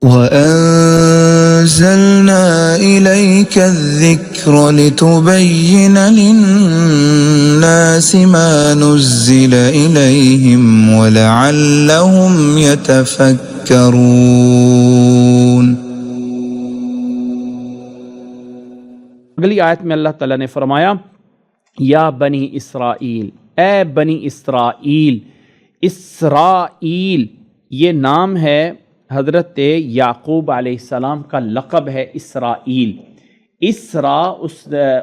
وَأَنزَلْنَا إِلَيْكَ الذِّكْرَ لِتُبَيِّنَ لِلنَّاسِ مَا نُزِّلَ إِلَيْهِمْ وَلَعَلَّهُمْ يَتَفَكَّرُونَ۔ اگلی آیت میں اللہ تعالیٰ نے فرمایا یا بنی اسرائیل، اے بنی اسرائیل۔ اسرائیل یہ نام ہے حضرت یعقوب علیہ السلام کا لقب ہے اسرائیل۔ اسرا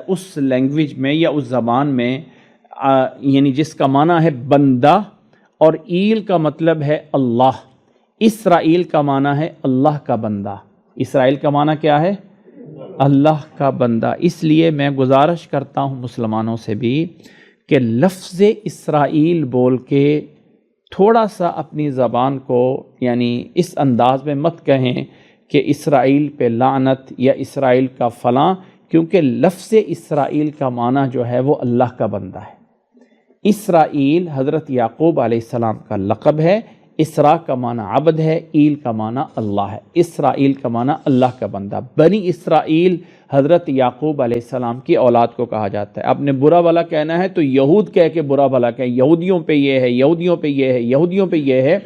اس لینگویج میں یا اس زبان میں یعنی جس کا معنی ہے بندہ، اور ایل کا مطلب ہے اللہ۔ اسرائیل کا معنی ہے اللہ کا بندہ۔ اسرائیل کا معنی کیا ہے؟ اللہ کا بندہ۔ اس لیے میں گزارش کرتا ہوں مسلمانوں سے بھی کہ لفظ اسرائیل بول کے تھوڑا سا اپنی زبان کو یعنی اس انداز میں مت کہیں کہ اسرائیل پہ لعنت یا اسرائیل کا فلاں، کیونکہ لفظ اسرائیل کا معنی جو ہے وہ اللہ کا بندہ ہے۔ اسرائیل حضرت یعقوب علیہ السلام کا لقب ہے۔ اسرا کا معنی عبد ہے، ایل کا معنی اللہ ہے۔ اسرائیل کا معنی اللہ کا بندہ۔ بنی اسرائیل حضرت یعقوب علیہ السلام کی اولاد کو کہا جاتا ہے۔ آپ نے برا بھلا کہنا ہے تو یہود کہہ کے برا بھلا کہیں، یہودیوں پہ یہ ہے، یہودیوں پہ یہ ہے، یہودیوں پہ یہ ہے،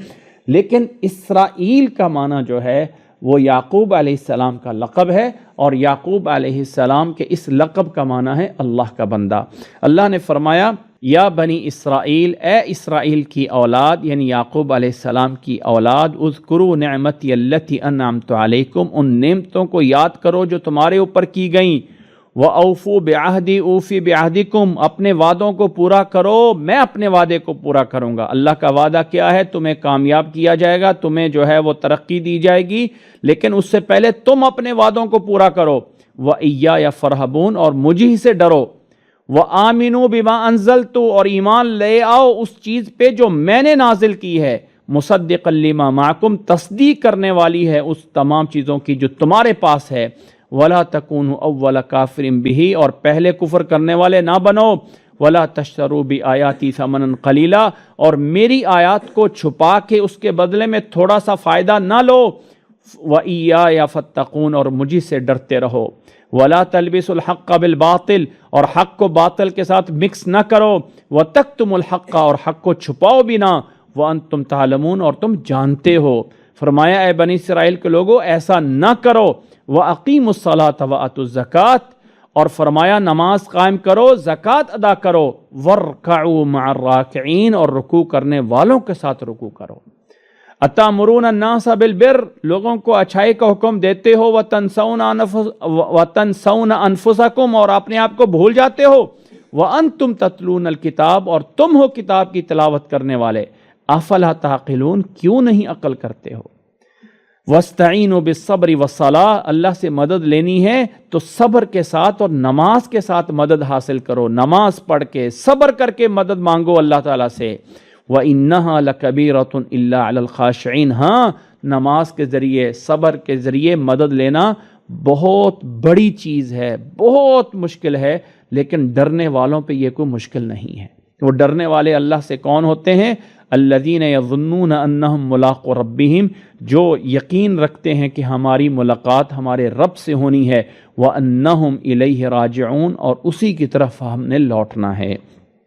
لیکن اسرائیل کا معنی جو ہے وہ یعقوب علیہ السلام کا لقب ہے، اور یعقوب علیہ السلام کے اس لقب کا معنی ہے اللہ کا بندہ۔ اللہ نے فرمایا یا بنی اسرائیل، اے اسرائیل کی اولاد یعنی یعقوب علیہ السلام کی اولاد، اذکروا نعمتی التی انعمت علیکم، ان نعمتوں کو یاد کرو جو تمہارے اوپر کی گئیں، وَأَوْفُوا بِعَهْدِي أُوفِ بِعَهْدِكُمْ، اپنے وعدوں کو پورا کرو، میں اپنے وعدے کو پورا کروں گا۔ اللہ کا وعدہ کیا ہے؟ تمہیں کامیاب کیا جائے گا، تمہیں جو ہے وہ ترقی دی جائے گی، لیکن اس سے پہلے تم اپنے وعدوں کو پورا کرو۔ وَإِيَّايَ فَارْهَبُونَ، اور مجھ ہی سے ڈرو۔ وَآمِنُوا بِمَا أَنزَلْتُ، اور ایمان لے آؤ اس چیز پہ جو میں نے نازل کی ہے، مُصَدِّقًا لِمَا مَعَكُمْ، تصدیق کرنے والی ہے اس تمام چیزوں کی جو تمہارے پاس ہے۔ وَلَا تَكُونُوا أَوَّلَ كَافِرٍ بِهِ، اور پہلے کفر کرنے والے نہ بنو۔ وَلَا تَشْتَرُوا بِآيَاتِي ثَمَنًا قَلِيلًا، اور میری آیات کو چھپا کے اس کے بدلے میں تھوڑا سا فائدہ نہ لو۔ وَإِيَّايَ فَاتَّقُونَ، اور مجھے سے ڈرتے رہو۔ وَلَا تَلْبِسُوا الْحَقَّ بِالْبَاطِلِ، اور حق کو باطل کے ساتھ مکس نہ کرو۔ وَتَكْتُمُوا الْحَقَّ، اور حق کو چھپاؤ بھی نہ۔ وَأَنْتُمْ تَعْلَمُونَ، اور تم جانتے ہو۔ فرمایا اے بنی اسرائیل کے لوگو ایسا نہ کرو۔ وَأَقِيمُوا الصَّلَاةَ وَآتُوا الزَّكَاةَ، اور فرمایا نماز قائم کرو، زکوٰۃ ادا کرو۔ وَارْكَعُوا مَعَ الرَّاكِعِينَ، اور رکوع کرنے والوں کے ساتھ رکوع کرو۔ أَتَأْمُرُونَ النَّاسَ بِالْبِرِّ، لوگوں کو اچھائی کا حکم دیتے ہو، وَتَنْسَوْنَ أَنفُسَكُمْ، اور اپنے آپ کو بھول جاتے ہو۔ وَأَنْتُمْ تَتْلُونَ الْكِتَابَ، اور تم ہو کتاب کی تلاوت کرنے والے۔ أَفَلَا تَعْقِلُونَ، کیوں نہیں عقل کرتے ہو۔ وَاسْتَعِينُوا بِالصَّبْرِ وَالصَّلَاةِ، اللہ سے مدد لینی ہے تو صبر کے ساتھ اور نماز کے ساتھ مدد حاصل کرو، نماز پڑھ کے صبر کر کے مدد مانگو اللہ تعالیٰ سے۔ وَإِنَّهَا لَكَبِيرَةٌ إِلَّا عَلَى الْخَاشِعِينَ، ہاں نماز کے ذریعے صبر کے ذریعے مدد لینا بہت بڑی چیز ہے، بہت مشکل ہے، لیکن ڈرنے والوں پہ یہ کوئی مشکل نہیں ہے۔ وہ ڈرنے والے اللہ سے کون ہوتے ہیں؟ الذین یظنون انہم ملاقو ربہم، جو یقین رکھتے ہیں کہ ہماری ملاقات ہمارے رب سے ہونی ہے۔ وانہم الیہ راجعون، اور اسی کی طرف ہم نے لوٹنا ہے۔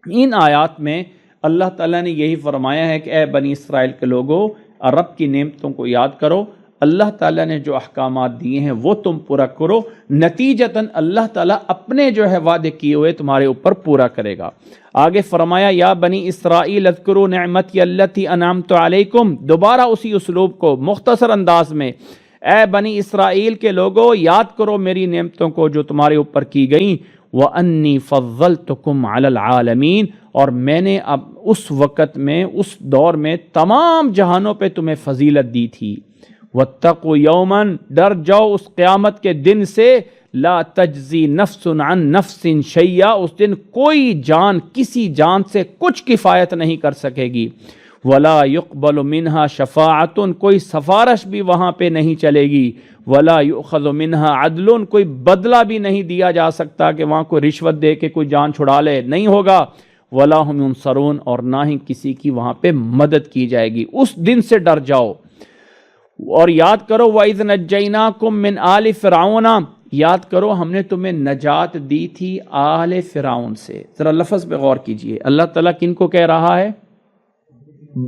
ان آیات میں اللہ تعالیٰ نے یہی فرمایا ہے کہ اے بنی اسرائیل کے لوگو، رب کی نعمتوں کو یاد کرو، اللہ تعالیٰ نے جو احکامات دیے ہیں وہ تم پورا کرو، نتیجتاً اللہ تعالیٰ اپنے جو ہے وعدے کیے ہوئے تمہارے اوپر پورا کرے گا۔ آگے فرمایا یا بنی اسرائیل اذکروا نعمتی التی انعمت علیکم، دوبارہ اسی اسلوب کو مختصر انداز میں، اے بنی اسرائیل کے لوگو یاد کرو میری نعمتوں کو جو تمہارے اوپر کی گئیں۔ وَأَنِّي فَضَّلْتُكُمْ عَلَى الْعَالَمِينَ، اور میں نے اب اس وقت میں اس دور میں تمام جہانوں پہ تمہیں فضیلت دی تھی۔ وَاتَّقُوا يَوْمًا، ڈر جاؤ اس قیامت کے دن سے، لا تجزی نفس عن نفس شیئا، اس دن کوئی جان کسی جان سے کچھ کفایت نہیں کر سکے گی۔ ولا يقبل منها شفاعت، کوئی سفارش بھی وہاں پہ نہیں چلے گی۔ ولا يؤخذ منها عدل، کوئی بدلہ بھی نہیں دیا جا سکتا کہ وہاں کوئی رشوت دے کے کوئی جان چھڑا لے، نہیں ہوگا۔ ولا هم ينصرون، اور نہ ہی کسی کی وہاں پہ مدد کی جائے گی۔ اس دن سے ڈر جاؤ۔ اور یاد کرو وَإِذْ نَجَّيْنَاكُمْ مِنْ آلِ فِرْعَوْنَ، یاد کرو ہم نے تمہیں نجات دی تھی آل فرعون سے۔ ذرا لفظ پہ غور کیجئے، اللہ تعالیٰ کن کو کہہ رہا ہے؟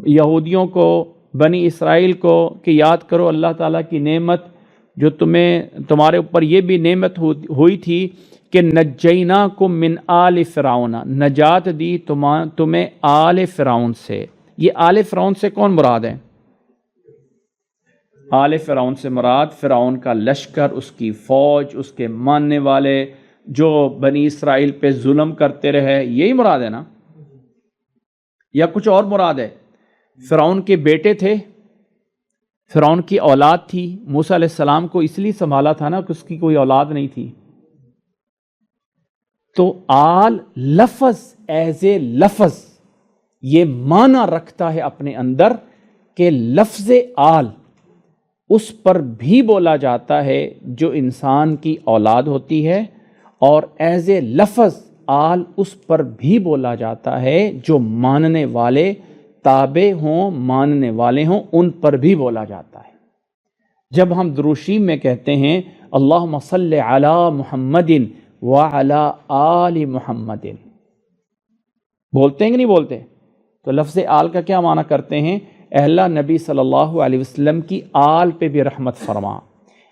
یہودیوں کو، بنی اسرائیل کو، کہ یاد کرو اللہ تعالیٰ کی نعمت جو تمہارے اوپر یہ بھی نعمت ہوئی تھی کہ نجیناکم من آل فرعون، نجات دی تمہیں آل فرعون سے۔ یہ آل فرعون سے کون مراد ہے؟ آل فرعون سے مراد فرعون کا لشکر، اس کی فوج، اس کے ماننے والے جو بنی اسرائیل پہ ظلم کرتے رہے، یہی مراد ہے نا؟ یا کچھ اور مراد ہے؟ فرعون کے بیٹے تھے، فرعون کی اولاد تھی، موسیٰ علیہ السلام کو اس لیے سنبھالا تھا نا کہ اس کی کوئی اولاد نہیں تھی۔ تو آل لفظ ایز اے لفظ یہ معنی رکھتا ہے اپنے اندر کہ لفظ آل اس پر بھی بولا جاتا ہے جو انسان کی اولاد ہوتی ہے، اور ایز اے لفظ آل اس پر بھی بولا جاتا ہے جو ماننے والے تابع ہوں، ماننے والے ہوں، ان پر بھی بولا جاتا ہے۔ جب ہم دروشیم میں کہتے ہیں اللہم صلی علی محمد وعلی آل محمد، بولتے ہیں کہ نہیں بولتے؟ تو لفظ آل کا کیا معنی کرتے ہیں؟ اے اللہ نبی صلی اللہ علیہ وسلم کی آل پہ بھی رحمت فرما۔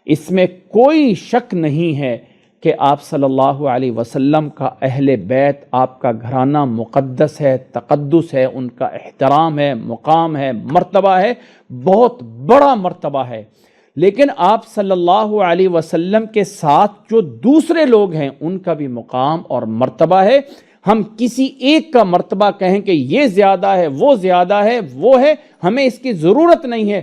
اس میں کوئی شک نہیں ہے کہ آپ صلی اللہ علیہ وسلم کا اہل بیت، آپ کا گھرانہ مقدس ہے، تقدس ہے، ان کا احترام ہے، مقام ہے، مرتبہ ہے، بہت بڑا مرتبہ ہے۔ لیکن آپ صلی اللہ علیہ وسلم کے ساتھ جو دوسرے لوگ ہیں ان کا بھی مقام اور مرتبہ ہے۔ ہم کسی ایک کا مرتبہ کہیں کہ یہ زیادہ ہے، وہ زیادہ ہے، وہ ہے، ہمیں اس کی ضرورت نہیں ہے۔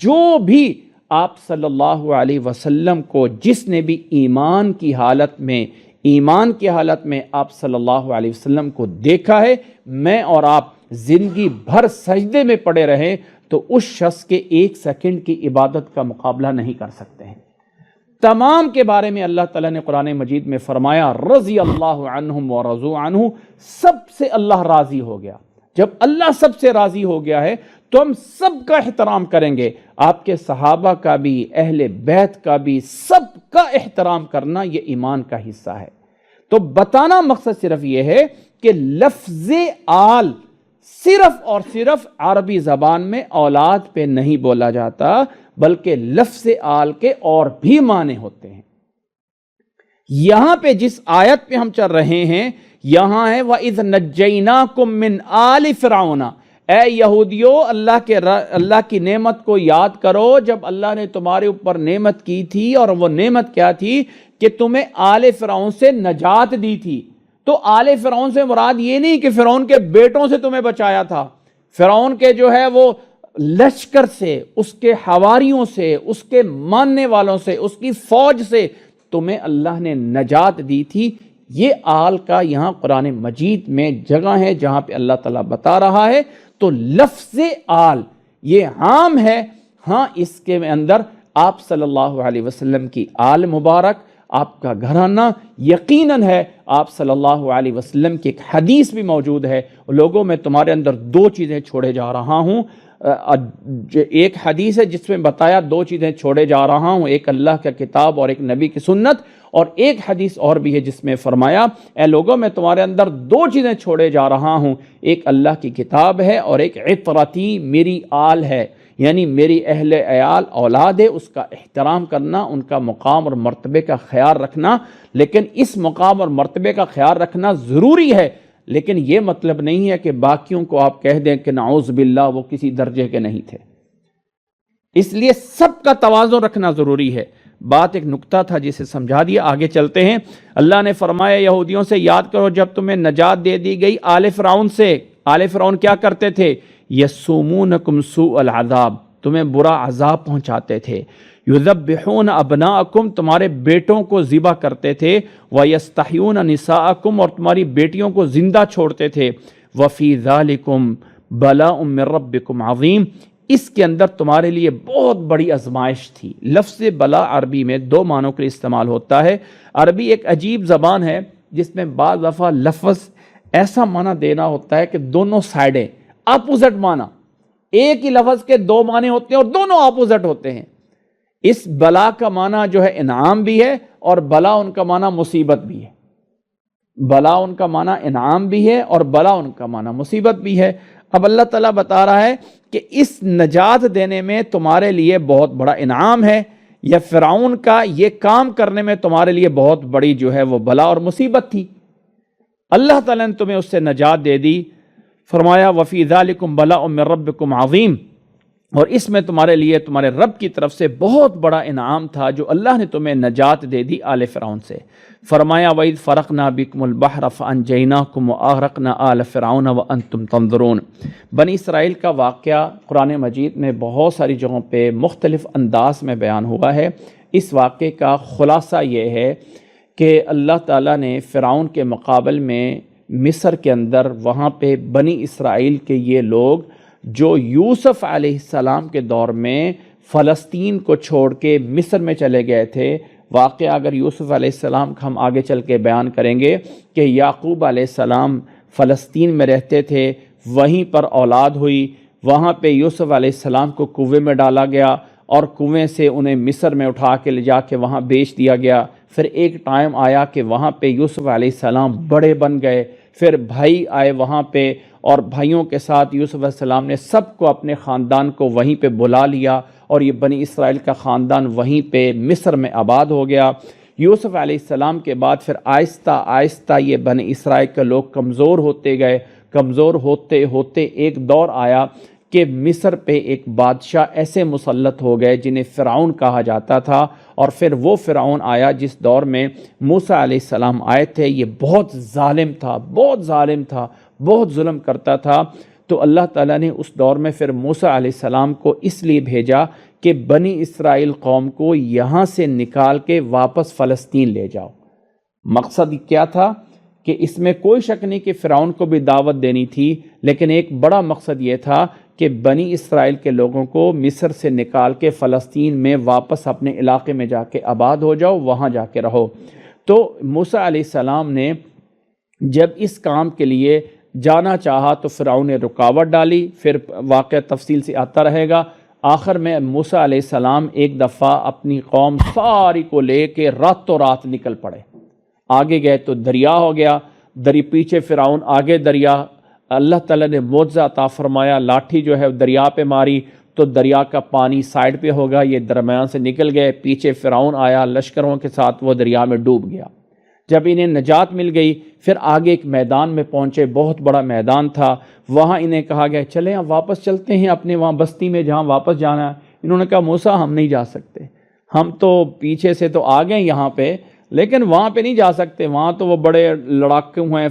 جو بھی آپ صلی اللہ علیہ وسلم کو، جس نے بھی ایمان کی حالت میں آپ صلی اللہ علیہ وسلم کو دیکھا ہے، میں اور آپ زندگی بھر سجدے میں پڑے رہیں تو اس شخص کے ایک سیکنڈ کی عبادت کا مقابلہ نہیں کر سکتے ہیں۔ تمام کے بارے میں اللہ تعالیٰ نے قرآن مجید میں فرمایا رضی اللہ عنہم ورضوا عنہ، سب سے اللہ راضی ہو گیا۔ جب اللہ سب سے راضی ہو گیا ہے تو ہم سب کا احترام کریں گے، آپ کے صحابہ کا بھی، اہل بیت کا بھی، سب کا احترام کرنا یہ ایمان کا حصہ ہے۔ تو بتانا مقصد صرف یہ ہے کہ لفظ آل صرف اور صرف عربی زبان میں اولاد پہ نہیں بولا جاتا، بلکہ لفظ آل کے اور بھی معنی ہوتے ہیں۔ یہاں پہ جس آیت پہ ہم چل رہے ہیں، یہاں ہے وَإِذْ نَجَّيْنَاكُمْ مِنْ آلِ فِرْعَوْنَ، اے یہودیو اللہ کی نعمت کو یاد کرو جب اللہ نے تمہارے اوپر نعمت کی تھی، اور وہ نعمت کیا تھی کہ تمہیں آل فرعون سے نجات دی تھی۔ تو آل فرعون سے مراد یہ نہیں کہ فرعون کے بیٹوں سے تمہیں بچایا تھا، فرعون کے جو ہے وہ لشکر سے، اس کے حواریوں سے، اس کے ماننے والوں سے، اس کی فوج سے تمہیں اللہ نے نجات دی تھی۔ یہ آل کا یہاں قرآن مجید میں جگہ ہے جہاں پہ اللہ تعالیٰ بتا رہا ہے۔ تو لفظ آل یہ عام ہے، ہاں اس کے اندر آپ صلی اللہ علیہ وسلم کی آل مبارک، آپ کا گھرانہ یقیناً ہے۔ آپ صلی اللہ علیہ وسلم کی ایک حدیث بھی موجود ہے، لوگوں میں تمہارے اندر دو چیزیں چھوڑے جا رہا ہوں۔ ایک حدیث ہے جس میں بتایا دو چیزیں چھوڑے جا رہا ہوں، ایک اللہ کا کتاب اور ایک نبی کی سنت، اور ایک حدیث اور بھی ہے جس میں فرمایا اے لوگوں میں تمہارے اندر دو چیزیں چھوڑے جا رہا ہوں، ایک اللہ کی کتاب ہے اور ایک عطرتی میری آل ہے، یعنی میری اہل عیال اولاد ہے، اس کا احترام کرنا، ان کا مقام اور مرتبے کا خیال رکھنا۔ لیکن اس مقام اور مرتبے کا خیال رکھنا ضروری ہے، لیکن یہ مطلب نہیں ہے کہ باقیوں کو آپ کہہ دیں کہ نعوذ باللہ وہ کسی درجے کے نہیں تھے۔ اس لیے سب کا توازن رکھنا ضروری ہے۔ بات ایک نکتہ تھا جسے سمجھا دیا، آگے چلتے ہیں۔ اللہ نے فرمایا یہودیوں سے یاد کرو جب تمہیں نجات دے دی گئی آل فرعون سے۔ آل فرعون کیا کرتے تھے؟ یسومونکم سوء العذاب، تمہیں برا عذاب پہنچاتے تھے۔ یذبحون ابناءکم، تمہارے بیٹوں کو ذبح کرتے تھے۔ ویستحیون نساءکم، اور تمہاری بیٹیوں کو زندہ چھوڑتے تھے۔ وفی ذالکم بلاء من ربکم عظیم، اس کے اندر تمہارے لیے بہت بڑی آزمائش تھی۔ لفظ بلا عربی میں دو معنوں کے لیے استعمال ہوتا ہے۔ عربی ایک عجیب زبان ہے جس میں بعض دفعہ لفظ ایسا معنی دینا ہوتا ہے کہ دونوں سائڈیں اپوزٹ معنی، ایک ہی لفظ کے دو معنی ہوتے ہیں اور دونوں اپوزٹ ہوتے ہیں۔ اس بلا کا معنی جو ہے انعام بھی ہے، اور بلا ان کا معنی مصیبت بھی ہے۔ بلا ان کا معنی انعام بھی ہے اور بلا ان کا معنی مصیبت بھی ہے۔ اب اللہ تعالیٰ بتا رہا ہے کہ اس نجات دینے میں تمہارے لیے بہت بڑا انعام ہے، یا فرعون کا یہ کام کرنے میں تمہارے لیے بہت بڑی جو ہے وہ بلا اور مصیبت تھی۔ اللہ تعالیٰ نے تمہیں اس سے نجات دے دی۔ فرمایا وَفِي ذَلِكُمْ بَلَاءٌ مِّن رَبِّكُمْ عَظِيمٌ، اور اس میں تمہارے لیے تمہارے رب کی طرف سے بہت بڑا انعام تھا جو اللہ نے تمہیں نجات دے دی آل فرعون سے۔ فرمایا وَإِذْ فَرَقْنَا بِكُمُ الْبَحْرَ فَأَنْجَيْنَاكُمْ وَأَغْرَقْنَا آلَ فِرْعَوْنَ وَأَنْتُمْ تَنظُرُونَ۔ بنی اسرائیل کا واقعہ قرآن مجید میں بہت ساری جگہوں پہ مختلف انداز میں بیان ہوا ہے۔ اس واقعے کا خلاصہ یہ ہے کہ اللہ تعالیٰ نے فرعون کے مقابل میں مصر کے اندر وہاں پہ بنی اسرائیل کے یہ لوگ جو یوسف علیہ السلام کے دور میں فلسطین کو چھوڑ کے مصر میں چلے گئے تھے۔ واقعہ اگر یوسف علیہ السلام کا ہم آگے چل کے بیان کریں گے کہ یعقوب علیہ السلام فلسطین میں رہتے تھے، وہیں پر اولاد ہوئی، وہاں پہ یوسف علیہ السلام کو کنویں میں ڈالا گیا اور کنویں سے انہیں مصر میں اٹھا کے لے جا کے وہاں بیچ دیا گیا۔ پھر ایک ٹائم آیا کہ وہاں پہ یوسف علیہ السلام بڑے بن گئے، پھر بھائی آئے وہاں پہ، اور بھائیوں کے ساتھ یوسف علیہ السلام نے سب کو اپنے خاندان کو وہیں پہ بلا لیا، اور یہ بنی اسرائیل کا خاندان وہیں پہ مصر میں آباد ہو گیا۔ یوسف علیہ السلام کے بعد پھر آہستہ آہستہ یہ بنی اسرائیل کے لوگ کمزور ہوتے گئے، کمزور ہوتے ہوتے ایک دور آیا کہ مصر پہ ایک بادشاہ ایسے مسلط ہو گئے جنہیں فرعون کہا جاتا تھا، اور پھر وہ فرعون آیا جس دور میں موسیٰ علیہ السلام آئے تھے۔ یہ بہت ظالم تھا، بہت ظالم تھا، بہت ظلم کرتا تھا۔ تو اللہ تعالیٰ نے اس دور میں پھر موسیٰ علیہ السلام کو اس لیے بھیجا کہ بنی اسرائیل قوم کو یہاں سے نکال کے واپس فلسطین لے جاؤ۔ مقصد کیا تھا کہ اس میں کوئی شک نہیں کہ فرعون کو بھی دعوت دینی تھی، لیکن ایک بڑا مقصد یہ تھا کہ بنی اسرائیل کے لوگوں کو مصر سے نکال کے فلسطین میں واپس اپنے علاقے میں جا کے آباد ہو جاؤ، وہاں جا کے رہو۔ تو موسیٰ علیہ السلام نے جب اس کام کے لیے جانا چاہا تو فرعون نے رکاوٹ ڈالی، پھر واقعہ تفصیل سے آتا رہے گا۔ آخر میں موسیٰ علیہ السلام ایک دفعہ اپنی قوم ساری کو لے کے راتوں رات نکل پڑے۔ آگے گئے تو دریا ہو گیا، پیچھے فرعون، آگے دریا۔ اللہ تعالیٰ نے معجزہ عطا فرمایا، لاٹھی جو ہے دریا پہ ماری تو دریا کا پانی سائڈ پہ ہوگا، یہ درمیان سے نکل گئے۔ پیچھے فرعون آیا لشکروں کے ساتھ، وہ دریا میں ڈوب گیا۔ جب انہیں نجات مل گئی پھر آگے ایک میدان میں پہنچے، بہت بڑا میدان تھا، وہاں انہیں کہا گیا چلیں اب واپس چلتے ہیں اپنے وہاں بستی میں جہاں واپس جانا ہے۔ انہوں نے کہا موسیٰ ہم نہیں جا سکتے، ہم تو پیچھے سے تو آ گئے یہاں پہ، لیکن وہاں پہ نہیں جا سکتے، وہاں تو وہ بڑے لڑاکے ہیں،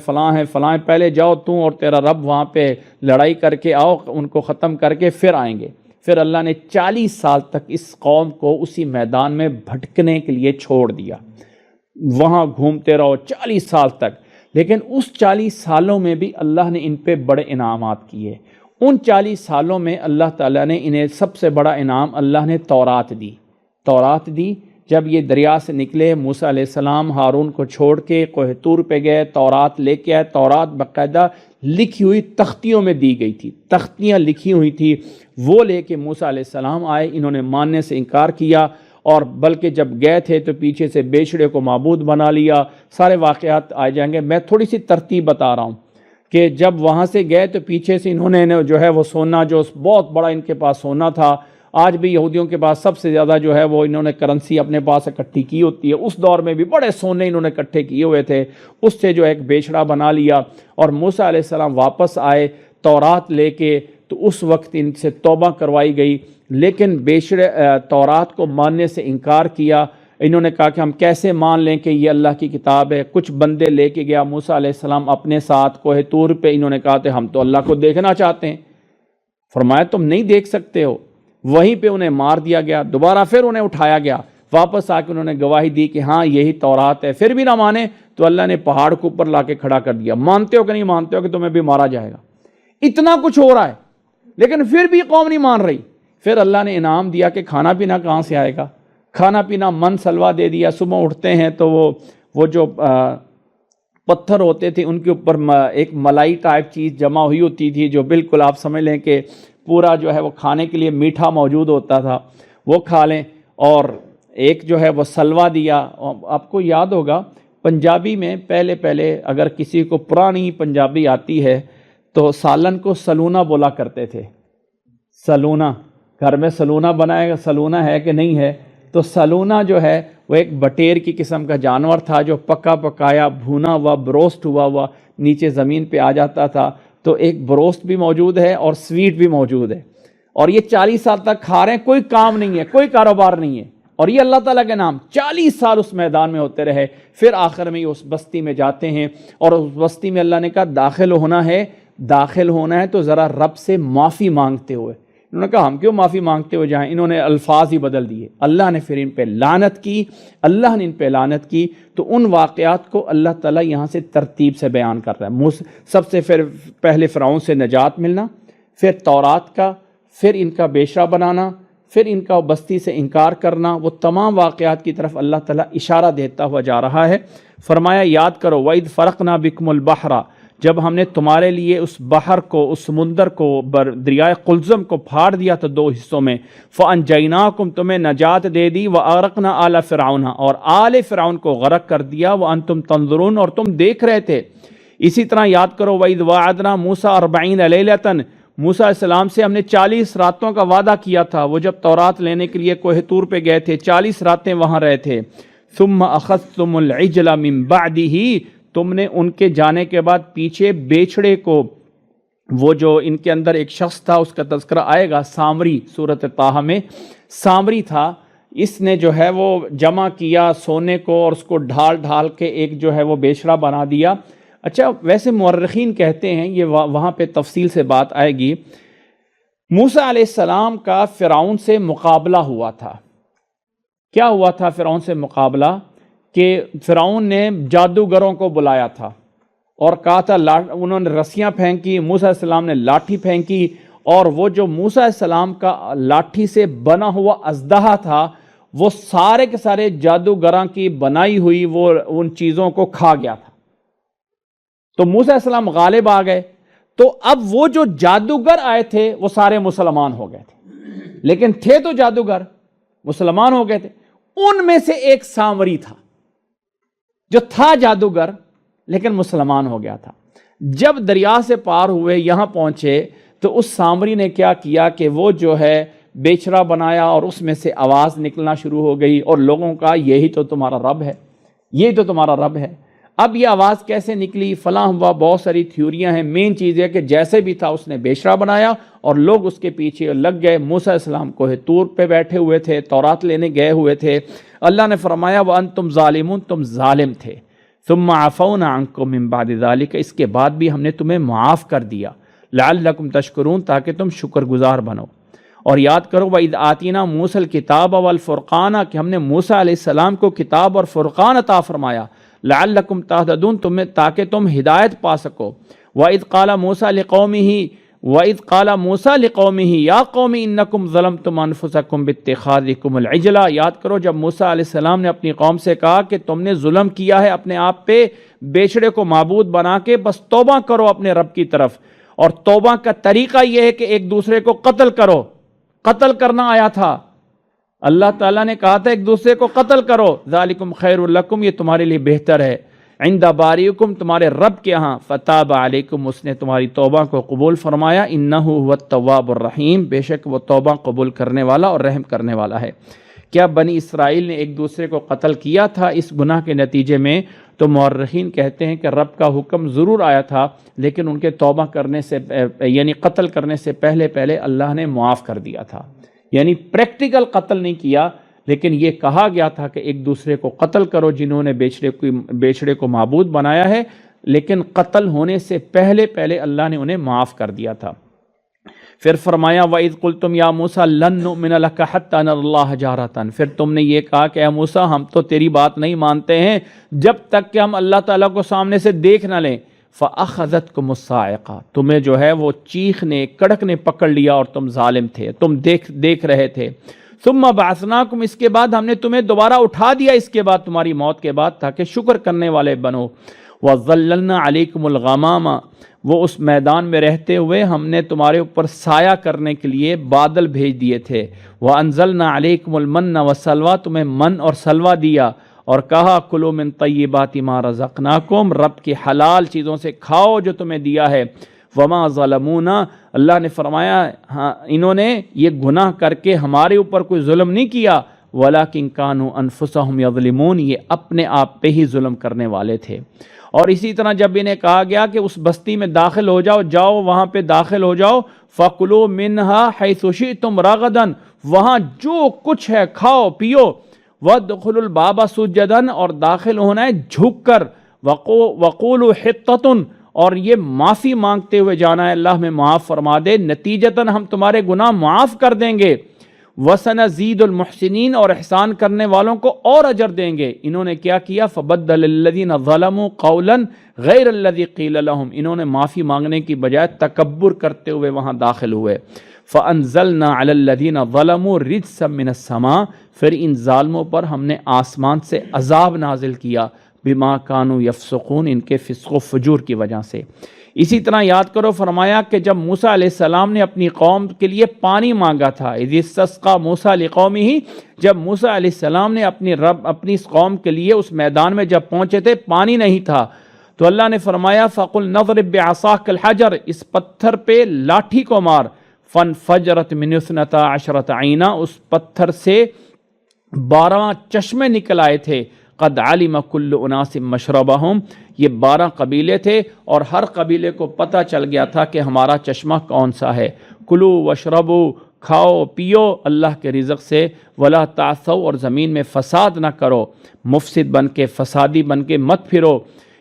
فلاں، پہلے جاؤ تو اور تیرا رب وہاں پہ لڑائی کر کے آؤ، ان کو ختم کر کے پھر آئیں گے۔ پھر اللہ نے 40 سال تک اس قوم کو اسی میدان میں بھٹکنے کے لیے چھوڑ دیا، وہاں گھومتے رہو 40 سال تک۔ لیکن اس 40 سالوں میں بھی اللہ نے ان پہ بڑے انعامات کیے۔ ان 40 سالوں میں اللہ تعالیٰ نے انہیں سب سے بڑا انعام اللہ نے تورات دی۔ جب یہ دریا سے نکلے، موسیٰ علیہ السلام ہارون کو چھوڑ کے کوہ طور پہ گئے، تورات لے کے آئے۔ تورات باقاعدہ لکھی ہوئی تختیوں میں دی گئی تھی، تختیاں لکھی ہوئی تھی، وہ لے کے موسیٰ علیہ السلام آئے۔ انہوں نے ماننے سے انکار کیا، اور بلکہ جب گئے تھے تو پیچھے سے بیچڑے کو معبود بنا لیا۔ سارے واقعات آ جائیں گے، میں تھوڑی سی ترتیب بتا رہا ہوں کہ جب وہاں سے گئے تو پیچھے سے انہوں نے جو ہے وہ سونا، جو بہت بڑا ان کے پاس سونا تھا، آج بھی یہودیوں کے پاس سب سے زیادہ جو ہے وہ انہوں نے کرنسی اپنے پاس اکٹھی کی ہوتی ہے، اس دور میں بھی بڑے سونے انہوں نے اکٹھے کیے ہوئے تھے، اس سے جو ایک بیچڑا بنا لیا۔ اور موسیٰ علیہ السلام واپس آئے تورات لے کے، تو اس وقت ان سے توبہ کروائی گئی، لیکن بیچڑے تورات کو ماننے سے انکار کیا۔ انہوں نے کہا کہ ہم کیسے مان لیں کہ یہ اللہ کی کتاب ہے۔ کچھ بندے لے کے گیا موسیٰ علیہ السلام اپنے ساتھ کوہ طور پہ، انہوں نے کہا کہ ہم تو اللہ کو دیکھنا چاہتے ہیں۔ فرمایا تم نہیں دیکھ سکتے ہو۔ وہیں پہ انہیں مار دیا گیا، دوبارہ پھر انہیں اٹھایا گیا، واپس آ کے انہوں نے گواہی دی کہ ہاں یہی تورات ہے۔ پھر بھی نہ مانے تو اللہ نے پہاڑ کے اوپر لا کے کھڑا کر دیا، مانتے ہو کہ نہیں مانتے ہو کہ تمہیں بھی مارا جائے گا۔ اتنا کچھ ہو رہا ہے لیکن پھر بھی قوم نہیں مان رہی۔ پھر اللہ نے انعام دیا کہ کھانا پینا کہاں سے آئے گا، کھانا پینا من سلوا دے دیا۔ صبح اٹھتے ہیں تو وہ جو پتھر ہوتے تھے ان کے اوپر ایک ملائی ٹائپ چیز جمع ہوئی ہوتی تھی، جو بالکل آپ سمجھ لیں کہ پورا جو ہے وہ کھانے کے لیے میٹھا موجود ہوتا تھا وہ کھا لیں، اور ایک جو ہے وہ سلوا دیا۔ آپ کو یاد ہوگا پنجابی میں پہلے اگر کسی کو پرانی پنجابی آتی ہے تو سالن کو سلونا بولا کرتے تھے۔ سلونا، گھر میں سلونا بنائے گا، سلونا ہے کہ نہیں ہے؟ تو سلونا جو ہے وہ ایک بٹیر کی قسم کا جانور تھا جو پکا پکایا بھونا ہوا بروسٹ ہوا نیچے زمین پہ آ جاتا تھا۔ تو ایک بروسٹ بھی موجود ہے اور سویٹ بھی موجود ہے، اور یہ 40 سال تک کھا رہے ہیں، کوئی کام نہیں ہے، کوئی کاروبار نہیں ہے، اور یہ اللہ تعالیٰ کے نام 40 سال اس میدان میں ہوتے رہے۔ پھر آخر میں یہ اس بستی میں جاتے ہیں، اور اس بستی میں اللہ نے کہا داخل ہونا ہے تو ذرا رب سے معافی مانگتے ہوئے۔ انہوں نے کہا ہم کیوں معافی مانگتے ہوئے جائیں؟ انہوں نے الفاظ ہی بدل دیے، اللہ نے پھر ان پہ لعنت کی۔ تو ان واقعات کو اللہ تعالیٰ یہاں سے ترتیب سے بیان کر رہا ہے۔ سب سے پہلے فرعون سے نجات ملنا، پھر تورات کا، پھر ان کا بیشرا بنانا، پھر ان کا بستی سے انکار کرنا، وہ تمام واقعات کی طرف اللہ تعالیٰ اشارہ دیتا ہوا جا رہا ہے۔ فرمایا یاد کرو وَإِذْ فَرَقْنَا بِكُمُ الْبَحْرَ، جب ہم نے تمہارے لیے اس بحر کو، اس سمندر کو، دریائے قلزم کو پھاڑ دیا تھا 2 حصوں میں، فَأَنْجَيْنَاكُمْ، تمہیں نجات دے دی، وَأَغْرَقْنَا آلَ فِرْعَوْنَ، اور آل فرعون کو غرق کر دیا، وَأَنْتُمْ تَنظُرُونَ، اور تم دیکھ رہے تھے۔ اسی طرح یاد کرو وَإِذْ وَعَدْنَا مُوسَىٰ 40 لَيْلَةً، موسیٰ علیہ السلام سے ہم نے 40 راتوں کا وعدہ کیا تھا، وہ جب تورات لینے کے لیے کوہ طور پہ گئے تھے 40 راتیں وہاں رہے تھے۔ ثُمَّ أَخَذْتُمُ الْعِجْلَ مِن بَعْدِهِ، تم نے ان کے جانے کے بعد پیچھے بیچڑے کو، وہ جو ان کے اندر ایک شخص تھا اس کا تذکرہ آئے گا، سامری، سورۃ طٰہٰ میں سامری تھا، اس نے جو ہے وہ جمع کیا سونے کو اور اس کو ڈھال کے ایک جو ہے وہ بیچڑا بنا دیا۔ اچھا ویسے مورخین کہتے ہیں، یہ وہاں پہ تفصیل سے بات آئے گی، موسیٰ علیہ السلام کا فرعون سے مقابلہ ہوا تھا۔ کیا ہوا تھا فرعون سے مقابلہ؟ کہ فرعون نے جادوگروں کو بلایا تھا اور کہا تھا، انہوں نے رسیاں پھینکی، موسیٰ علیہ السلام نے لاٹھی پھینکی، اور وہ جو موسیٰ علیہ السلام کا لاٹھی سے بنا ہوا اژدہا تھا وہ سارے کے سارے جادوگراں کی بنائی ہوئی وہ ان چیزوں کو کھا گیا تھا۔ تو موسیٰ علیہ السلام غالب آ گئے، تو اب وہ جو جادوگر آئے تھے وہ سارے مسلمان ہو گئے تھے، لیکن تھے تو جادوگر، مسلمان ہو گئے تھے۔ ان میں سے ایک سامری تھا جو تھا جادوگر لیکن مسلمان ہو گیا تھا۔ جب دریا سے پار ہوئے یہاں پہنچے تو اس سامری نے کیا کیا کہ وہ جو ہے بیچڑا بنایا، اور اس میں سے آواز نکلنا شروع ہو گئی، اور لوگوں کا یہی تو تمہارا رب ہے، یہ تو تمہارا رب ہے۔ اب یہ آواز کیسے نکلی فلاں ہوا، بہت ساری تھیوریاں ہیں۔ مین چیز ہے کہ جیسے بھی تھا اس نے بیشرا بنایا اور لوگ اس کے پیچھے لگ گئے۔ موسیٰ علیہ السلام کوہ طور پہ بیٹھے ہوئے تھے، تورات لینے گئے ہوئے تھے۔ اللہ نے فرمایا وَأَنْتُمْ ظَالِمُونَ، تم ظالم تھے۔ ثُمَّ عَفَوْنَا عَنْكُم مِّن بَعْدِ ذَلِكَ، اس کے بعد بھی ہم نے تمہیں معاف کر دیا، لَعَلَّكُمْ تَشْكُرُونَ، تاکہ تم شکر گزار بنو۔ اور یاد کرو وَإِذْ آتِينَا مُوسَى الْكِتَابَ وَالْفُرْقَانَ، کہ ہم نے موسیٰ علیہ السلام کو کتاب اور فرقان عطا فرمایا، لَعَلَّكُمْ تَهْتَدُونَ، تمہیں تاکہ تم ہدایت پا سکو۔ وَإِذْ قَالَ مُوسَى لِقَوْمِهِ يَا قَوْمِ إِنَّكُمْ ظَلَمْتُمْ أَنفُسَكُمْ بِاتِّخَاذِكُمُ الْعِجْلَ، یاد کرو جب موسیٰ علیہ السلام نے اپنی قوم سے کہا کہ تم نے ظلم کیا ہے اپنے آپ پہ، بیچڑے کو معبود بنا کے، بس توبہ کرو اپنے رب کی طرف، اور توبہ کا طریقہ یہ ہے کہ ایک دوسرے کو قتل کرو۔ قتل کرنا آیا تھا، اللہ تعالیٰ نے کہا تھا ایک دوسرے کو قتل کرو، ذالکم خیر لکم، یہ تمہارے لیے بہتر ہے، عند باریکم، تمہارے رب کے ہاں، فتاب علیکم، اس نے تمہاری توبہ کو قبول فرمایا، انہ هو التواب الرحیم، بے شک وہ توبہ قبول کرنے والا اور رحم کرنے والا ہے۔ کیا بنی اسرائیل نے ایک دوسرے کو قتل کیا تھا اس گناہ کے نتیجے میں؟ تو مورخین کہتے ہیں کہ رب کا حکم ضرور آیا تھا، لیکن ان کے توبہ کرنے سے یعنی قتل کرنے سے پہلے اللہ نے معاف کر دیا تھا، یعنی پریکٹیکل قتل نہیں کیا، لیکن یہ کہا گیا تھا کہ ایک دوسرے کو قتل کرو جنہوں نے بیچڑے کو معبود بنایا ہے، لیکن قتل ہونے سے پہلے اللہ نے انہیں معاف کر دیا تھا۔ پھر فرمایا وَإِذْ قُلْتُمْ يَا مُوسَىٰ لَن نُّؤْمِنَ لَكَ حَتَّىٰ نَرَى اللَّهَ جَهْرَةً، پھر تم نے یہ کہا کہ اے موسیٰ ہم تو تیری بات نہیں مانتے ہیں جب تک کہ ہم اللہ تعالیٰ کو سامنے سے دیکھ نہ لیں۔ فَأَخَذَتْكُمُ الصَّاعِقَةُ، تمہیں جو ہے وہ چیخ نے، کڑک نے پکڑ لیا اور تم ظالم تھے، تم دیکھ رہے تھے۔ ثُمَّ بَعَثْنَاكُمْ، اس کے بعد ہم نے تمہیں دوبارہ اٹھا دیا، اس کے بعد تمہاری موت کے بعد، تاکہ شکر کرنے والے بنو۔ وَظَلَّلْنَا عَلَيْكُمُ الْغَمَامَ، وہ اس میدان میں رہتے ہوئے ہم نے تمہارے اوپر سایہ کرنے کے لیے بادل بھیج دیے تھے۔ وَأَنزَلْنَا عَلَيْكُمُ الْمَنَّ وَالسَّلْوَىٰ، تمہیں من اور سلوہ دیا، اور کہا کُلُوا مِن طَیِّبَاتِ مَا رَزَقْنَاکُم، رب کی حلال چیزوں سے کھاؤ جو تمہیں دیا ہے۔ وَمَا ظَلَمُونَا، اللہ نے فرمایا ہاں انہوں نے یہ گناہ کر کے ہمارے اوپر کوئی ظلم نہیں کیا، وَلَٰكِن كَانُوا أَنفُسَهُمْ يَظْلِمُونَ، یہ اپنے آپ پہ ہی ظلم کرنے والے تھے۔ اور اسی طرح جب انہیں کہا گیا کہ اس بستی میں داخل ہو جاؤ، جاؤ وہاں پہ داخل ہو جاؤ، فَكُلُوا مِنْهَا حَيْثُ شِئْتُمْ رَغَدًا، وہاں جو کچھ ہے کھاؤ پیو، وَادْخُلُوا الْبَابَ سُجَّدًا، اور داخل ہونا ہے جھک کر، وَقُولُوا حِطَّةٌ، اور یہ معافی مانگتے ہوئے جانا ہے اللہ میں معاف فرما دے، نتیجتاً ہم تمہارے گناہ معاف کر دیں گے، وَسَنَزِيدُ الْمُحْسِنِينَ، اور احسان کرنے والوں کو اور اجر دیں گے۔ انہوں نے کیا کیا؟ فَبَدَّلَ الَّذِينَ ظَلَمُوا قَوْلًا غَيْرَ الَّذِي قِيلَ لَهُمْ، انہوں نے معافی مانگنے کی بجائے تکبر کرتے ہوئے وہاں داخل ہوئے۔ فَأَنزَلْنَا عَلَى الَّذِينَ ظَلَمُوا رِجْسًا مِّنَ السَّمَاءِ، پھر ان ظالموں پر ہم نے آسمان سے عذاب نازل کیا، بما كانوا يفسقون، ان کے فسق و فجور کی وجہ سے۔ اسی طرح یاد کرو فرمایا کہ جب موسیٰ علیہ السلام نے اپنی قوم کے لیے پانی مانگا تھا، اذ استسقى موسیٰ لقومہ، جب موسیٰ علیہ السلام نے اپنی اس قوم کے لیے اس میدان میں جب پہنچے تھے پانی نہیں تھا، تو اللہ نے فرمایا فَقُلْ نَضْرِب بِعَصَاكَ الْحَجَرَ، اس پتھر پہ لاٹھی کو مار، فَانْفَجَرَتْ مِنْهُ اثْنَتَا عَشْرَةَ عَيْنًا، اس پتھر سے 12 چشمے نکل آئے تھے، قد علم کل اناس مشربہم، یہ 12 قبیلے تھے اور ہر قبیلے کو پتہ چل گیا تھا کہ ہمارا چشمہ کون سا ہے۔ کلو وشربو، کھاؤ پیو اللہ کے رزق سے، ولا تعثوا، اور زمین میں فساد نہ کرو، مفسد بن کے فسادی بن کے مت پھرو۔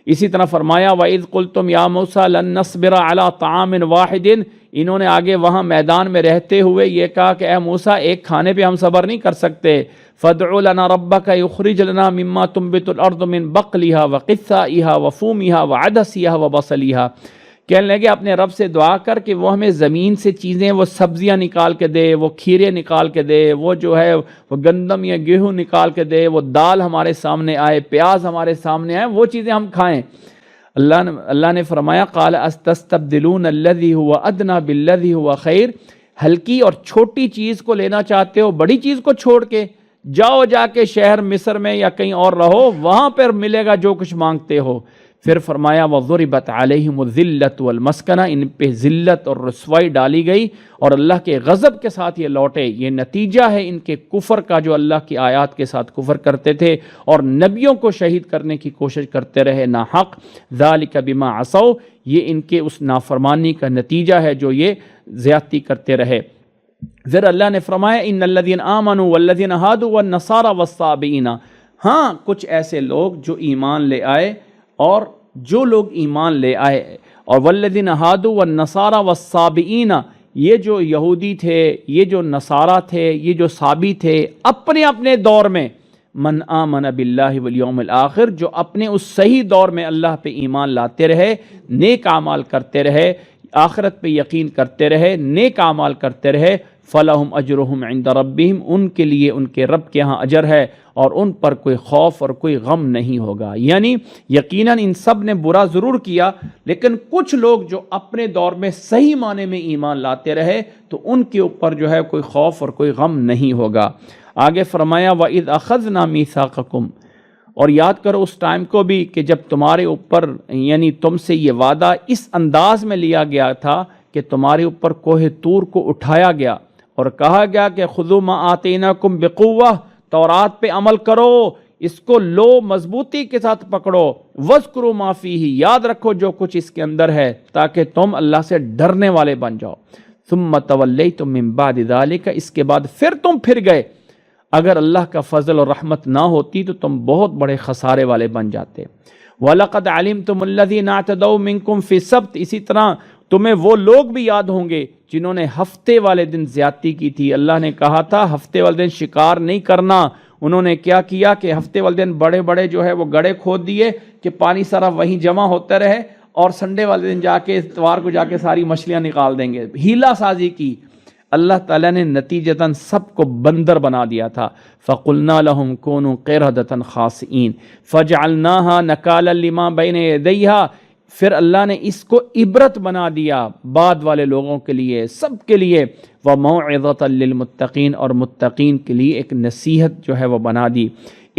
اسی طرح فرمایا وَإِذْ قُلْتُمْ يَا مُوسَىٰ لَن نَّصْبِرَ عَلَىٰ طَعَامٍ وَاحِدٍ، انہوں نے آگے وہاں میدان میں رہتے ہوئے یہ کہا کہ اے موسیٰ ایک کھانے پہ ہم صبر نہیں کر سکتے، فَادْعُ لَنَا رَبَّكَ يُخْرِجْ لَنَا مِمَّا تُنبِتُ الْأَرْضُ مِن بَقْلِهَا وَقِثَّائِهَا وَفُومِهَا وَعَدَسِهَا وَبَصَلِهَا، کہنے لگے اپنے رب سے دعا کر کہ وہ ہمیں زمین سے چیزیں، وہ سبزیاں نکال کے دے، وہ کھیرے نکال کے دے، وہ جو ہے وہ گندم یا گیہوں نکال کے دے، وہ دال ہمارے سامنے آئے، پیاز ہمارے سامنے آئے، وہ چیزیں ہم کھائیں۔ اللہ نے فرمایا قال استستبدلون الذی هو ادنی بالذی هو خیر، ہلکی اور چھوٹی چیز کو لینا چاہتے ہو بڑی چیز کو چھوڑ کے، جاؤ جا کے شہر مصر میں یا کہیں اور رہو، وہاں پر ملے گا جو کچھ مانگتے ہو۔ پھر فرمایا وَضُرِبَتْ عَلَيْهِمُ الذِّلَّةُ وَالْمَسْكَنَةُ، ان پہ ذلت اور رسوائی ڈالی گئی اور اللہ کے غضب کے ساتھ یہ لوٹے۔ یہ نتیجہ ہے ان کے کفر کا، جو اللہ کی آیات کے ساتھ کفر کرتے تھے اور نبیوں کو شہید کرنے کی کوشش کرتے رہے ناحق۔ ذَلِكَ بِمَا عَصَوْا، یہ ان کے اس نافرمانی کا نتیجہ ہے جو یہ زیادتی کرتے رہے۔ پھر اللہ نے فرمایا ان الذین آمنوا والذین ہادوا والنصارى والصابئین، ہاں کچھ ایسے لوگ جو ایمان لے آئے اور جو لوگ ایمان لے آئے، اور والذین ہادوا والنصارى والصابئین، یہ جو یہودی تھے، یہ جو نصارہ تھے، یہ جو صابی تھے، اپنے اپنے دور میں من آمن باللہ والیوم الآخر، جو اپنے اس صحیح دور میں اللہ پہ ایمان لاتے رہے، نیک اعمال کرتے رہے، آخرت پہ یقین کرتے رہے، نیک اعمال کرتے رہے، فَلَهُمْ أَجْرُهُمْ عِنْدَ رَبِّهِمْ، ان کے لیے ان کے رب کے ہاں اجر ہے اور ان پر کوئی خوف اور کوئی غم نہیں ہوگا۔ یعنی یقیناً ان سب نے برا ضرور کیا، لیکن کچھ لوگ جو اپنے دور میں صحیح معنی میں ایمان لاتے رہے تو ان کے اوپر جو ہے کوئی خوف اور کوئی غم نہیں ہوگا۔ آگے فرمایا وَإِذْ أَخَذْنَا مِيثَاقَكُمْ، اور یاد کرو اس ٹائم کو بھی کہ جب تمہارے اوپر یعنی تم سے یہ وعدہ اس انداز میں لیا گیا تھا کہ تمہارے اوپر کوہ طور کو اٹھایا گیا اور کہا گیا کہ خذوا ما آتیناکم بقوہ، تورات پہ عمل کرو، اس کو لو مضبوطی کے ساتھ پکڑو، واذکروا ما فیہ، یاد رکھو جو کچھ اس کے اندر ہے تاکہ تم اللہ سے ڈرنے والے بن جاؤ۔ ثم تولیتم من بعد ذلک، اس کے بعد پھر تم پھر گئے، اگر اللہ کا فضل اور رحمت نہ ہوتی تو تم بہت بڑے خسارے والے بن جاتے۔ وَلَقَدْ عَلِمْتُمُ الَّذِينَ اعْتَدَوْا مِنْكُمْ فِي السَّبْتِ، اسی طرح تمہیں وہ لوگ بھی یاد ہوں گے جنہوں نے ہفتے والے دن زیادتی کی تھی۔ اللہ نے کہا تھا ہفتے والے دن شکار نہیں کرنا، انہوں نے کیا کیا کہ ہفتے والے دن بڑے بڑے جو ہے وہ گڑھے کھود دیے کہ پانی سارا وہیں جمع ہوتا رہے، اور سنڈے والے دن جا کے اتوار کو جا کے ساری مچھلیاں نکال دیں گے، ہیلا سازی کی۔ اللہ تعالیٰ نے نتیجتاً سب کو بندر بنا دیا تھا. فَقُلْنَا لَهُمْ كُونُوا قِرَدَةً خَاسِئِينَ فَجَعَلْنَاهَا نَكَالًا لِمَا بَيْنَ يَدَيْهَا. پھر اللہ نے اس کو عبرت بنا دیا بعد والے لوگوں کے لیے، سب کے لیے. وَمَوْعِظَةً لِّلْمُتَّقِينَ، اور متقین کے لیے ایک نصیحت جو ہے وہ بنا دی.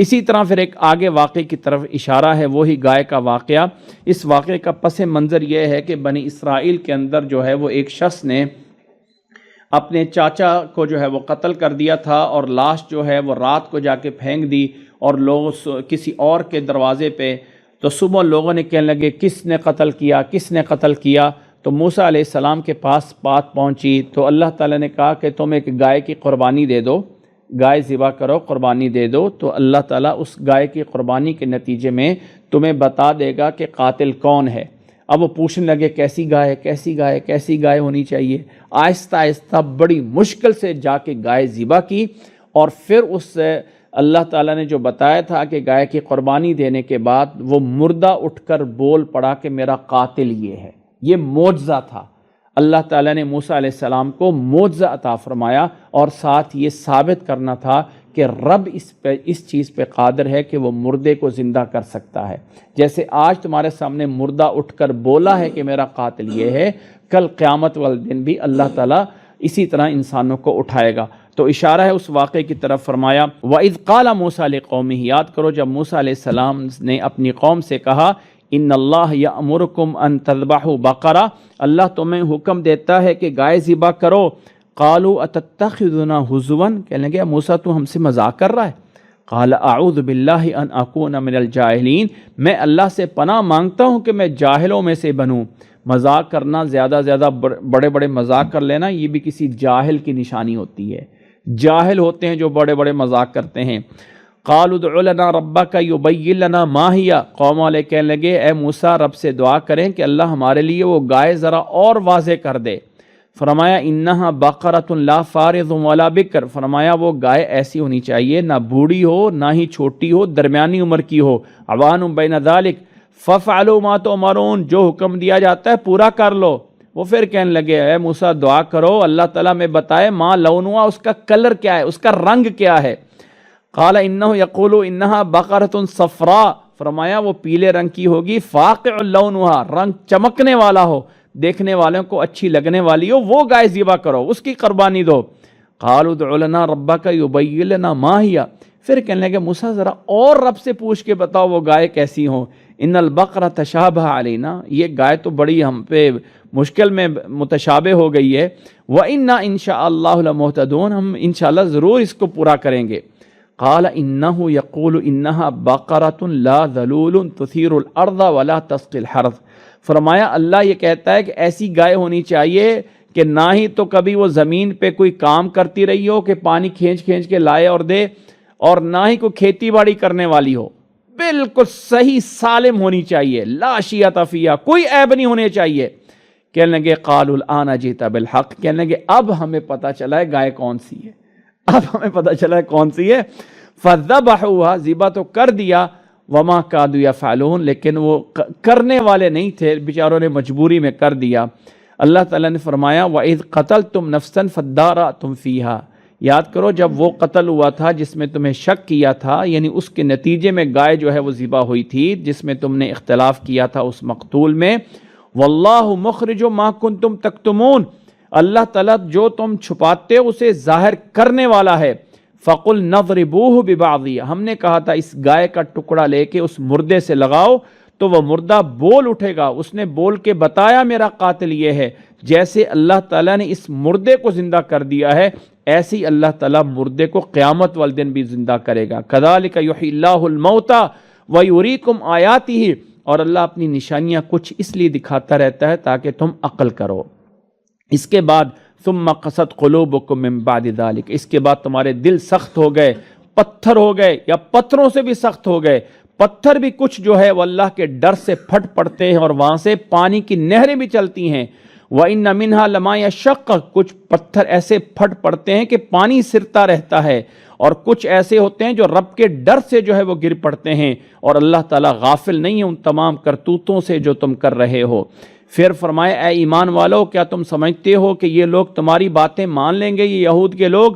اسی طرح پھر ایک آگے واقعے کی طرف اشارہ ہے، وہی گائے کا واقعہ. اس واقعے کا پس منظر یہ ہے کہ بنی اسرائیل کے اندر جو ہے وہ ایک شخص نے اپنے چاچا کو جو ہے وہ قتل کر دیا تھا، اور لاش جو ہے وہ رات کو جا کے پھینک دی، اور لوگ کسی اور کے دروازے پہ. تو صبح لوگوں نے کہنے لگے کس نے قتل کیا، کس نے قتل کیا. تو موسیٰ علیہ السلام کے پاس بات پہنچی تو اللہ تعالیٰ نے کہا کہ تم ایک گائے کی قربانی دے دو، گائے ذبح کرو، قربانی دے دو. تو اللہ تعالیٰ اس گائے کی قربانی کے نتیجے میں تمہیں بتا دے گا کہ قاتل کون ہے. اب وہ پوچھنے لگے کیسی گائے، کیسی گائے، کیسی گائے ہونی چاہیے. آہستہ آہستہ بڑی مشکل سے جا کے گائے ذبح کی، اور پھر اس اللہ تعالیٰ نے جو بتایا تھا کہ گائے کی قربانی دینے کے بعد وہ مردہ اٹھ کر بول پڑا کہ میرا قاتل یہ ہے. یہ معجزہ تھا. اللہ تعالیٰ نے موسیٰ علیہ السلام کو معجزہ عطا فرمایا، اور ساتھ یہ ثابت کرنا تھا کہ رب اس چیز پہ قادر ہے کہ وہ مردے کو زندہ کر سکتا ہے. جیسے آج تمہارے سامنے مردہ اٹھ کر بولا ہے کہ میرا قاتل یہ ہے، کل قیامت والے دن بھی اللہ تعالیٰ اسی طرح انسانوں کو اٹھائے گا. تو اشارہ ہے اس واقعے کی طرف. فرمایا وَإِذْ قَالَ مُوسَىٰ لِقَوْمِهِ، یاد کرو جب موسیٰ علیہ السلام نے اپنی قوم سے کہا ان اللہ یأمرکم ان تذبحوا بقرہ، اللہ تمہیں حکم دیتا ہے کہ گائے ذبح کرو. قالوا اتتخذنا ہزوا، کہنے لگے موسیٰ تو ہم سے مذاق کر رہا ہے. قال اعوذ باللہ ان اکون من الجاہلین، میں اللہ سے پناہ مانگتا ہوں کہ میں جاہلوں میں سے بنوں. مذاق کرنا، زیادہ بڑے بڑے مذاق کر لینا، یہ بھی کسی جاہل کی نشانی ہوتی ہے. جاہل ہوتے ہیں جو بڑے بڑے مذاق کرتے ہیں. قالوا ادع لنا ربک یبین لنا ما ہی، قوم والے کہنے لگے اے موسیٰ رب سے دعا کریں کہ اللہ ہمارے لیے وہ گائے ذرا اور واضح کر دے. فرمایا انہا بقرۃ لا فارض ولا بکر، فرمایا وہ گائے ایسی ہونی چاہیے نہ بوڑھی ہو نہ ہی چھوٹی ہو، درمیانی عمر کی ہو. عوان بین ذالک ففعلوا ما تؤمرون، جو حکم دیا جاتا ہے پورا کر لو. وہ پھر کہنے لگے اے موسیٰ دعا کرو اللہ تعالیٰ میں بتائے ما لونها، اس کا کلر کیا ہے، اس کا رنگ کیا ہے. قال انه یقول انها بقرۃ صفراء، فرمایا وہ پیلے رنگ کی ہوگی. فاقع لونها، رنگ چمکنے والا ہو، دیکھنے والوں کو اچھی لگنے والی ہو، وہ گائے ذبح کرو، اس کی قربانی دو. قالوا ادع لنا ربک یبین لنا ما ہی، پھر کہنے لگے موسیٰ ذرا اور رب سے پوچھ کے بتاؤ وہ گائے کیسی ہوں. ان البقرہ تشابہ علینا، یہ گائے تو بڑی ہم پہ مشکل میں متشابہ ہو گئی ہے. وَإِنَّا إِن شَاءَ اللَّهُ لَمُهْتَدُونَ، ہم انشاءاللہ ضرور اس کو پورا کریں گے. قال انه يقول انها بقرة لا ذلول تثير الارض ولا تسقي الحرث، فرمایا اللہ یہ کہتا ہے کہ ایسی گائے ہونی چاہیے کہ نہ ہی تو کبھی وہ زمین پہ کوئی کام کرتی رہی ہو کہ پانی کھینچ کھینچ کے لائے اور دے، اور نہ ہی کوئی کھیتی باڑی کرنے والی ہو. بالکل صحیح سالم ہونی چاہیے، لا شیۃ فیہا، کوئی عیب نہیں ہونے چاہیے. کہنے لگے قالوا الآن جئت بالحق، کہنے لگے اب ہمیں پتہ چلا ہے گائے کون سی ہے، اب ہمیں پتہ چلا ہے کون سی ہے. فذبحوها، ذبح تو کر دیا. وما کادوا یفعلون، لیکن وہ کرنے والے نہیں تھے، بیچاروں نے مجبوری میں کر دیا. اللہ تعالیٰ نے فرمایا وَإِذْ قَتَلْتُمْ نَفْسًا فَادَّارَأْتُمْ فِيهَا، یاد کرو جب وہ قتل ہوا تھا جس میں تمہیں شک کیا تھا، یعنی اس کے نتیجے میں گائے جو ہے وہ ذبح ہوئی تھی جس میں تم نے اختلاف کیا تھا اس مقتول میں. واللہ مخرج ما کنتم تکتمون، اللہ تعالیٰ جو تم چھپاتے ہو اسے ظاہر کرنے والا ہے. فقل نضربوہ ببعضیہ، ہم نے کہا تھا اس گائے کا ٹکڑا لے کے اس مردے سے لگاؤ تو وہ مردہ بول اٹھے گا. اس نے بول کے بتایا میرا قاتل یہ ہے. جیسے اللہ تعالیٰ نے اس مردے کو زندہ کر دیا ہے، ایسے ہی اللہ تعالیٰ مردے کو قیامت والے دن بھی زندہ کرے گا. کذالک یحیی اللہ الموتى ویریکم آیاتہ، اور اللہ اپنی نشانیاں کچھ اس لیے دکھاتا رہتا ہے تاکہ تم عقل کرو. اس کے بعد ثم قست قلوبکم من بعد ذلک، اس کے بعد تمہارے دل سخت ہو گئے، پتھر ہو گئے، یا پتھروں سے بھی سخت ہو گئے. پتھر بھی کچھ جو ہے وہ اللہ کے ڈر سے پھٹ پڑتے ہیں اور وہاں سے پانی کی نہریں بھی چلتی ہیں. وَإِنَّ مِنْهَا لَمَا يَشَّقَّقُ، کچھ پتھر ایسے پھٹ پڑتے ہیں کہ پانی سرتا رہتا ہے، اور کچھ ایسے ہوتے ہیں جو رب کے ڈر سے جو ہے وہ گر پڑتے ہیں. اور اللہ تعالیٰ غافل نہیں ہے ان تمام کرتوتوں سے جو تم کر رہے ہو. پھر فرمائے اے ایمان والو کیا تم سمجھتے ہو کہ یہ لوگ تمہاری باتیں مان لیں گے، یہ یہود کے لوگ؟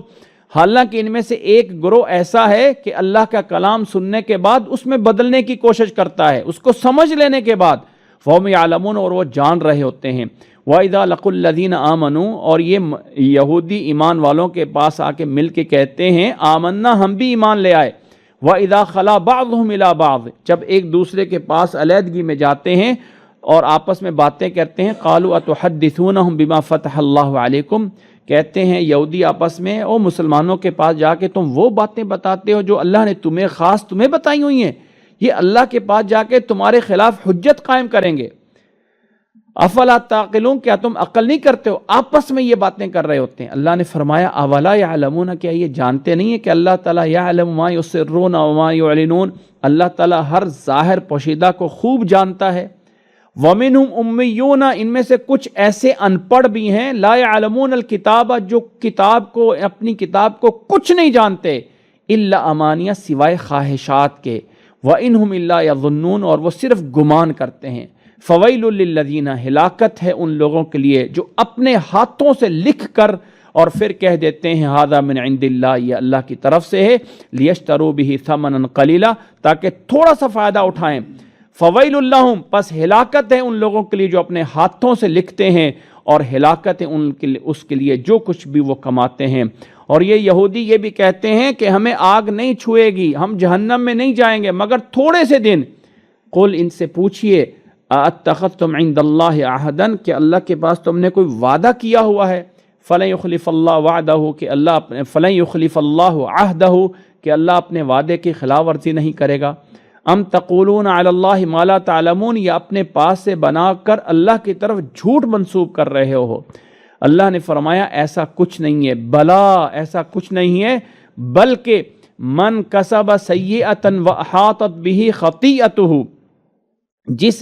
حالانکہ ان میں سے ایک گروہ ایسا ہے کہ اللہ کا کلام سننے کے بعد اس میں بدلنے کی کوشش کرتا ہے، اس کو سمجھ لینے کے بعد فَهُمْ يَعْلَمُونَ، اور وہ جان رہے ہوتے ہیں۔ وَإِذَا لَقُوا الَّذِينَ آمَنُوا، اور یہ یہودی ایمان والوں کے پاس آ کے مل کے کہتے ہیں آمنا، ہم بھی ایمان لے آئے۔ وَإِذَا خَلَا بَعْضُهُمْ إِلَىٰ بَعْضٍ، جب ایک دوسرے کے پاس علیحدگی میں جاتے ہیں اور آپس میں باتیں کرتے ہیں، قَالُوا أَتُحَدِّثُونَهُم بِمَا فَتَحَ اللَّهُ عَلَيْكُمْ، کہتے ہیں یہودی آپس میں، او مسلمانوں کے پاس جا کے تم وہ باتیں بتاتے ہو جو اللہ نے تمہیں بتائی ہوئی ہیں، یہ اللہ کے پاس جا کے تمہارے خلاف حجت قائم کریں گے۔ افلا تعقلون، کیا تم عقل نہیں کرتے ہو؟ آپس میں یہ باتیں کر رہے ہوتے ہیں۔ اللہ نے فرمایا اولا یعلمون، کیا یہ جانتے نہیں ہیں کہ اللہ تعالیٰ یعلم ما یسرون وما یعلنون، اللہ تعالیٰ ہر ظاہر پوشیدہ کو خوب جانتا ہے۔ وَمِنْهُمْ أُمِّيُّونَ، ان میں سے کچھ ایسے ان پڑھ بھی ہیں، لا يعلمون الکتاب، جو کتاب کو، اپنی کتاب کو کچھ نہیں جانتے، الا امانیہ، سوائے خواہشات کے، وَإِنْهُمْ إِلَّا يَظُنُّونَ، اور وہ صرف گمان کرتے ہیں۔ فَوَيْلٌ لِلَّذِينَ، ہلاکت ہے ان لوگوں کے لیے جو اپنے ہاتھوں سے لکھ کر اور پھر کہہ دیتے ہیں ھذا من عند اللہ، یہ اللہ کی طرف سے ہے، لیشتروا بہ ثمنا قلیلا، تاکہ تھوڑا سا فائدہ اٹھائیں۔ فویل لہم، پس ہلاکت ہے ان لوگوں کے لیے جو اپنے ہاتھوں سے لکھتے ہیں، اور ہلاکت ہے اس کے لیے جو کچھ بھی وہ کماتے ہیں۔ اور یہ یہودی یہ بھی کہتے ہیں کہ ہمیں آگ نہیں چھوئے گی، ہم جہنم میں نہیں جائیں گے مگر تھوڑے سے دن۔ قل، ان سے پوچھئے اتخذتم عند اللہ عہدا، کہ اللہ کے پاس تم نے کوئی وعدہ کیا ہوا ہے؟ فلن یخلف اللہ وعدہ، کہ فلن یخلف اللہ عہدہ، کہ اللہ اپنے وعدے کی خلاف ورزی نہیں کرے گا۔ ام تقولون علی اللہ ما لا تعلمون، یا اپنے پاس سے بنا کر اللہ کی طرف جھوٹ منسوب کر رہے ہو۔ اللہ نے فرمایا ایسا کچھ نہیں ہے، بلا ایسا کچھ نہیں ہے، بلکہ من کسب سیئۃ واحاطت بہ خطیئتہ، جس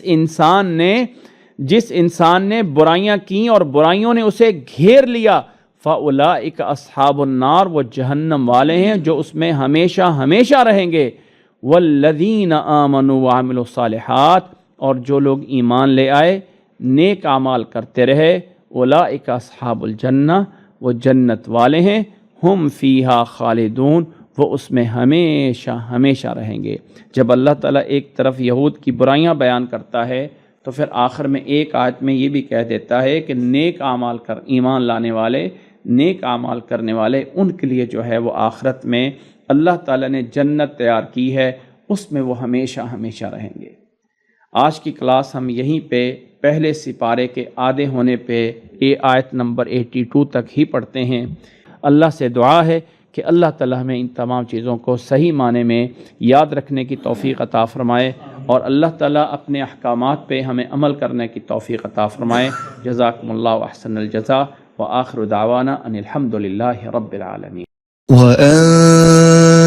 انسان نے برائیاں کیں اور برائیوں نے اسے گھیر لیا، فاولئک اصحاب النار، وہ جہنم والے ہیں جو اس میں ہمیشہ ہمیشہ رہیں گے۔ والذین آمنوا وعملوا الصالحات، اور جو لوگ ایمان لے آئے، نیک اعمال کرتے رہے، اولئک اصحاب الجنہ، وہ جنت والے ہیں، ہم فیہا خالدون، وہ اس میں ہمیشہ ہمیشہ رہیں گے۔ جب اللہ تعالیٰ ایک طرف یہود کی برائیاں بیان کرتا ہے تو پھر آخر میں ایک آیت میں یہ بھی کہہ دیتا ہے کہ نیک اعمال ایمان لانے والے، نیک اعمال کرنے والے، ان کے لیے جو ہے وہ آخرت میں اللہ تعالیٰ نے جنت تیار کی ہے، اس میں وہ ہمیشہ ہمیشہ رہیں گے۔ آج کی کلاس ہم یہیں پہ پہلے سپارے کے آدھے ہونے پہ آیت نمبر 82 تک ہی پڑھتے ہیں۔ اللہ سے دعا ہے کہ اللہ تعالیٰ ہمیں ان تمام چیزوں کو صحیح معنی میں یاد رکھنے کی توفیق عطا فرمائے، اور اللہ تعالیٰ اپنے احکامات پہ ہمیں عمل کرنے کی توفیق عطا فرمائے۔ جزاکم اللہ احسن الجزاء، وآخر دعوانا ان الحمد للہ رب العالمین۔ وَأَنزَلْنَا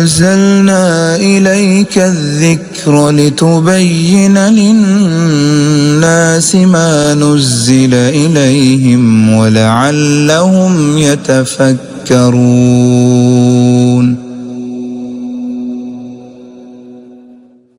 إِلَيْكَ الذِّكْرَ لِتُبَيِّنَ لِلنَّاسِ مَا نُزِّلَ إِلَيْهِمْ وَلَعَلَّهُمْ يَتَفَكَّرُونَ۔